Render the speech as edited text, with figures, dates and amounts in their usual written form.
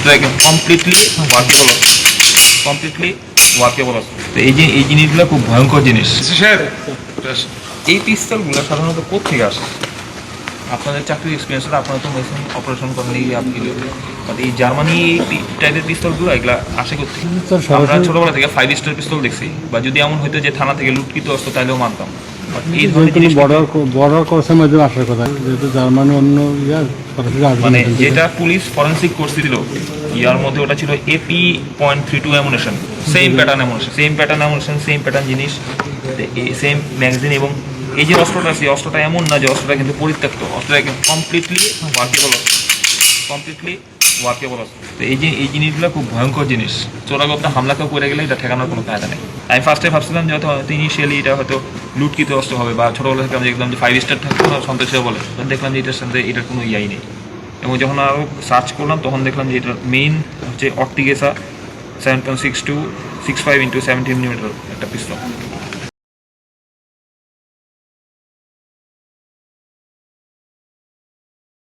অস্ত্র completely workable অস্ত্র, completely workable অস্ত্র। তো এই জিনিসগুলো খুব ভয়ঙ্কর জিনিস। এই পিস্তলগুলো সাধারণত কোথেকে আসে? আপনাদের চাকরির এক্সপিরিয়েন্সটা, আপনারা তো মেশিন অপারেশন করেন এই আপনি, বাট এই জার্মানি এই টাইপের পিস্তলগুলো এগুলো আসে করতে আমরা ছোটবেলা থেকে 5 স্টার পিস্তল দেখছি, বা যদি এমন হইতো যে থানা থেকে লুটকিত আসতো তাহলেও মানতাম। বাট এই ধরনের বর্ডার ক্রসের মাধ্যমে আসার কথা, যেহেতু জার্মানি অন্য মানে যেটা পুলিশ ফরেন্সিক করছিল ইয়ার মধ্যে ওটা ছিল AP.32 ammunition, same pattern ammunition, same pattern জিনিস, সেম ম্যাগাজিন। এবং এই যে অস্ত্রটা আছে, অস্ত্রটা এমন না যে অস্ত্রটা কিন্তু পরিত্যক্ত, অস্ত্রটা কমপ্লিটলি ওয়ার্কেবল অস্ত্র, কমপ্লিটলি ওয়ার্কেবল অস্ত্র। তো এই জিনিসগুলো খুব ভয়ঙ্কর জিনিস। চোরাগপ্তা হামলা কেউ করে গেলে এটা ঠেকানোর কোনো কায়দা নেই। আমি ফার্স্টে ভাবছিলাম যে হয়তো ইনিশিয়ালি এটা হয়তো লুটকিত অস্ত্র হবে, বা ছোটোবেলা থেকে আমি দেখলাম যে 5 স্টার থাকতো না সন্তোষে বলে, তখন দেখলাম যে এটার সাথে এটার কোনো ইয়াই নেই। এবং যখন আরও সার্চ করলাম তখন দেখলাম যে এটার মেইন হচ্ছে অর্টিগেসা 7.62 65 × 17 mm একটা পিস্তল।